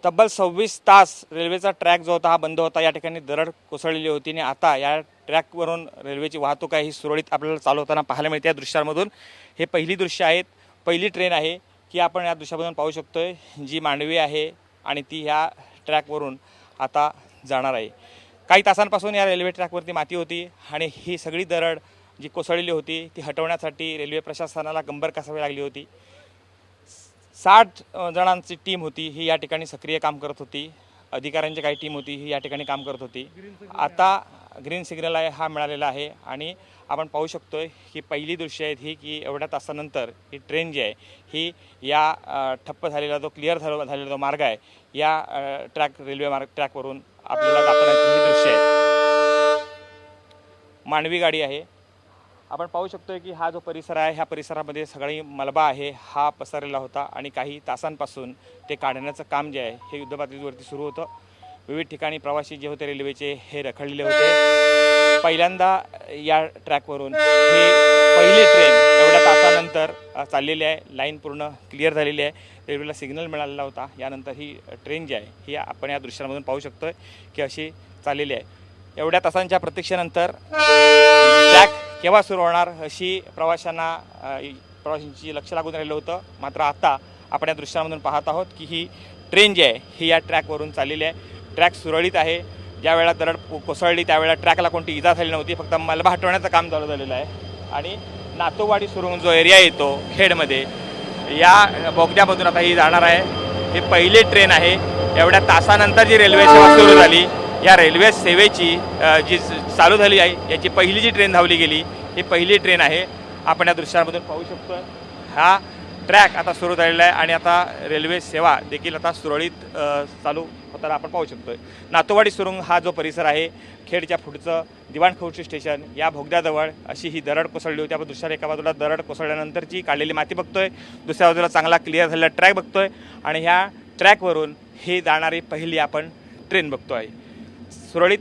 तब्बल 26 तास रेल्वेचा ट्रॅक जो होता हा बंद होता। या ठिकाणी दरड कोसळलेली होती आणि आता या ट्रॅकवरून रेल्वेची वाहतूक आहे ही सुरळीत आपल्याला चालू होताना पाहायला मिळते। या दृश्यांमधून हे पहिली दृश्य आहेत, पहिली ट्रेन आहे की आपण या दृश्यामधून पाहू शकतोय जी मांडवी आहे आणि ती ह्या ट्रॅकवरून आता जाणार आहे। काही तासांपासून या रेल्वे ट्रॅकवरती माती होती आणि ही सगळी दरड जी कोसळलेली होती ती हटवण्यासाठी रेल्वे प्रशासनाला कंबर कसावी लागली होती। 60 जणांची टीम होती ही या ठिकाणी सक्रिय काम करत होती। अधिकाऱ्यांची काही टीम होती ही या ठिकाणी काम करत होती। आता ग्रीन सिग्नल आहे हा मिळालेला आहे आणि आपण पाहू शकतोय की पहिली दृश्य आहेत ही की एवढ्या तासानंतर ही ट्रेन जी आहे ही या ठप्प झालेला जो क्लिअर झालेला जो मार्ग आहे या रेल्वे मार्ग ट्रॅकवरून आपल्याला जातानाची ही दृश्य आहे। मांडवी गाडी आहे। आपण पाहू शकतोय की हा जो परिसर आहे ह्या परिसरामध्ये सगळी मलबा आहे हा पसरलेला होता आणि काही तासांपासून ते काढण्याचं काम जे आहे हे युद्धपातळीवरती सुरू होतं। विविध ठिकाणी प्रवासी जे होते रेल्वेचे हे रखडलेले होते। पहिल्यांदा या ट्रॅकवरून ही पहिली ट्रेन एवढ्या तासानंतर चाललेली आहे। लाईन पूर्ण क्लिअर झालेली आहे, रेल्वेला सिग्नल मिळालेला होता। यानंतर ही ट्रेन जी आहे ही आपण या दृश्यांमधून पाहू शकतोय की अशी चाललेली आहे। एवढ्या तासांच्या प्रतीक्षेनंतर ट्रॅक केव्हा सुरू होणार अशी प्रवाशांची लक्ष लागून राहिलं होतं। मात्र आता आपण या दृश्यांमधून पाहत आहोत की ही ट्रेन जी आहे ही या ट्रॅकवरून चाललेली आहे। ट्रॅक सुरळीत आहे। ज्या वेळेला दरड कोसळली त्यावेळेला ट्रॅकला कोणती इजा झाली नव्हती, फक्त मलबा हटवण्याचं काम चालू झालेलं आहे। आणि नातोवाडी सुरुंग जो एरिया येतो खेडमध्ये या बोगद्यामधून आता ही जाणार आहे। ही पहिली ट्रेन आहे। एवढ्या तासानंतर जी रेल्वे सेवा सुरू झाली या रेल्वे सेवेची जी चालू झाली आहे याची पहिली जी ट्रेन धावली गेली ही पहिली ट्रेन आहे। आपण या दृश्यांमधून पाहू शकतो हा ट्रॅक आता सुरू झालेला आहे आणि आता रेल्वे सेवा देखील आता सुरळीत चालू होताना आपण पाहू शकतोय। नातोवाडी सुरुंग हा जो परिसर आहे खेडच्या पुढचं दिवाणखोची स्टेशन या भोगद्याजवळ अशी ही दरड कोसळली होती। आपण दुसऱ्या एका बाजूला दरड कोसळल्यानंतरची काढलेली माती बघतोय, दुसऱ्या बाजूला चांगला क्लिअर झालेला ट्रॅक बघतोय आणि ह्या ट्रॅकवरून ही जाणारी पहिली आपण ट्रेन बघतोय। सुरळीत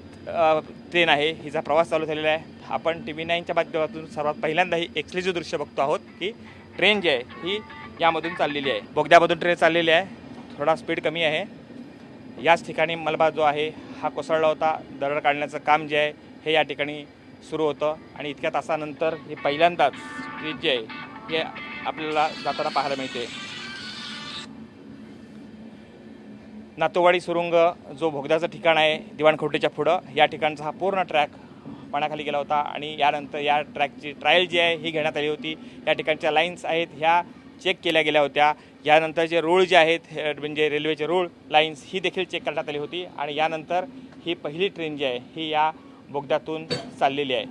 ट्रेन आहे, हिचा प्रवास चालू झालेला आहे। आपण TV9च्या माध्यमातून सर्वात पहिल्यांदा ही एक्सक्लुझिव्ह दृश्य बघतो आहोत की ट्रेन जी आहे ही यामधून चाललेली आहे। बोगद्यामधून ट्रेन चाललेली आहे, थोडा स्पीड कमी आहे। याच ठिकाणी मलबा जो आहे हा कोसळला होता। दरड काढण्याचं काम जे आहे हे या ठिकाणी सुरू होतं आणि इतक्या तासानंतर हे पहिल्यांदाच ट्रेन जी आहे हे आपल्याला जाताना पाहायला मिळते। नातोवाडी सुरुंग जो भोगद्याचं ठिकाण आहे दिवाणखोटीच्या पुढं या ठिकाणचा हा पूर्ण ट्रॅक पाण्याखाली गेला होता आणि यानंतर या ट्रॅकची ट्रायल जी आहे ही घेण्यात आली होती। या ठिकाणच्या लाईन्स आहेत ह्या चेक केल्या गेल्या होत्या। यानंतरचे रूळ जे आहेत म्हणजे रेल्वेचे रूळ लाईन्स ही देखील चेक करण्यात आली होती आणि यानंतर ही पहिली ट्रेन जी आहे ही या बोगद्यातून चाललेली आहे।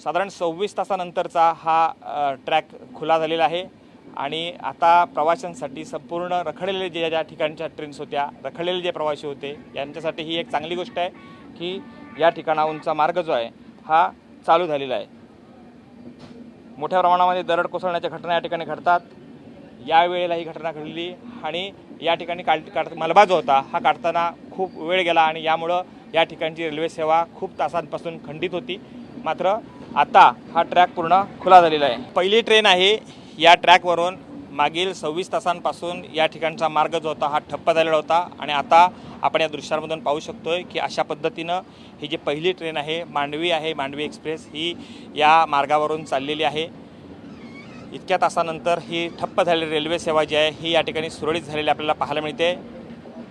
साधारण 26 तासानंतरचा हा ट्रॅक खुला झालेला आहे आणि आता प्रवाशांसाठी संपूर्ण रखडलेले ज्या ठिकाणच्या ट्रेन्स होत्या, रखडलेले जे प्रवासी होते यांच्यासाठी ही एक चांगली गोष्ट आहे की या ठिकाणाहूनचा मार्ग जो आहे हा चालू झालेला आहे। मोठ्या प्रमाणामध्ये दरड कोसळण्याच्या घटना या ठिकाणी घडतात। यावेळेला ही घटना घडली आणि या ठिकाणी मलबा जो होता हा काढताना खूप वेळ गेला आणि यामुळं या ठिकाणची रेल्वे सेवा खूप तासांपासून खंडित होती। मात्र आता हा ट्रॅक पूर्ण खुला झालेला आहे। पहिली ट्रेन आहे या ट्रॅकवरून मागील 26 तासांपासून या ठिकाणचा मार्ग जो होता हा ठप्प झालेला होता आणि आता आपण या दृश्यांमधून पाहू शकतोय की अशा पद्धतीनं ही जी पहिली ट्रेन आहे मांडवी एक्सप्रेस ही या मार्गावरून चाललेली आहे। इतक्या तासानंतर ही ठप्प झालेली रेल्वे सेवा जी आहे ही या ठिकाणी सुरळीत झालेली आपल्याला पाहायला मिळते।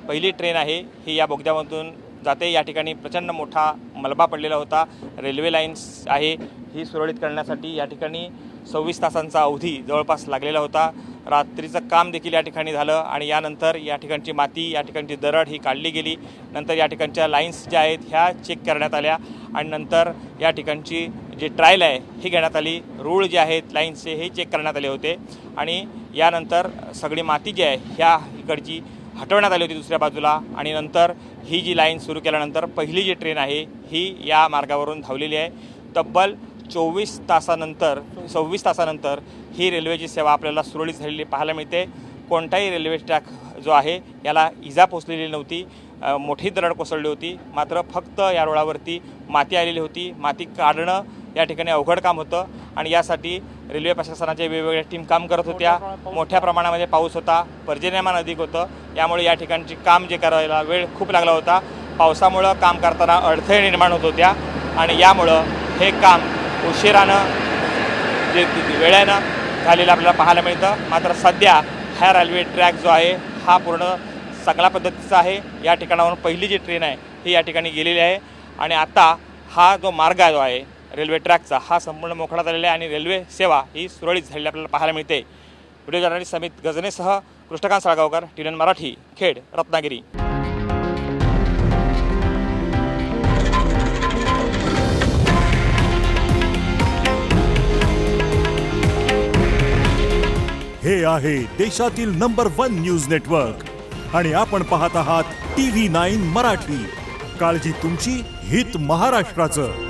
पहिली ट्रेन आहे ही या बोगद्यामधून जाते। या ठिकाणी प्रचंड मोठा मलबा पडलेला होता। रेल्वे लाईन्स आहे ही सुरळीत करण्यासाठी या ठिकाणी 26 तासांचा अवधी जवळपास लागलेला होता। रात्रीचं काम देखील या ठिकाणी झालं आणि यानंतर या ठिकाणची माती या ठिकाणची दरड ही काढली गेली। नंतर या ठिकाणच्या लाईन्स ज्या आहेत ह्या चेक करण्यात आल्या आणि नंतर या ठिकाणची जी ट्रायल आहे ही घेण्यात आली। रूळ जे आहेत लाईन्सचे हे चेक करण्यात आले होते आणि यानंतर सगळी माती जी आहे ह्या इकडची हटवण्यात आली होती दुसऱ्या बाजूला आणि नंतर ही जी लाईन सुरू केल्यानंतर पहिली जी ट्रेन आहे ही या मार्गावरून धावलेली आहे। तब्बल 26 तासानंतर ही रेल्वेची सेवा आपल्याला सुरळीत झालेली पाहायला मिळते। कोणताही रेल्वे ट्रॅक जो आहे याला इजा पोचलेली नव्हती। मोठी दरड कोसळली होती, मात्र फक्त या रुळावरती माती आलेली होती। माती काढणं या ठिकाणी अवघड काम होतं आणि यासाठी रेल्वे प्रशासनाचे वेगवेगळ्या टीम काम करत होत्या. मोठ्या प्रमाणामध्ये पाऊस होता, पर्जन्यमान अधिक होतं, यामुळे या ठिकाणची काम जे करायला वेळ खूप लागला होता. पावसामुळं काम करताना अडथळे निर्माण होत होत्या आणि यामुळं हे काम उशिरानं जे वेळेनं झालेलं आपल्याला पाहायला मिळतं. मात्र सध्या हा रेल्वे ट्रॅक जो आहे हा पूर्ण चांगल्या पद्धतीचा आहे. या ठिकाणावरून पहिली जी ट्रेन आहे ही या ठिकाणी गेलेली आहे आणि आता हा जो मार्ग जो आहे रेल्वे ट्रॅकचा हा संपूर्ण मोकळा झालेला आहे आणि रेल्वे सेवा ही सुरळीत झालेली आपल्याला पाहायला मिळते. व्हिडिओ जर्नलिस्ट समित गजनेसह कृष्णकांत साळगावकर, TVN मराठी, खेड, रत्नागिरी. हे आहे देशातील नंबर 1 न्यूज नेटवर्क आणि आपण पाहत आहात TV9 मराठी. काळजी तुमची, हित महाराष्ट्राचं.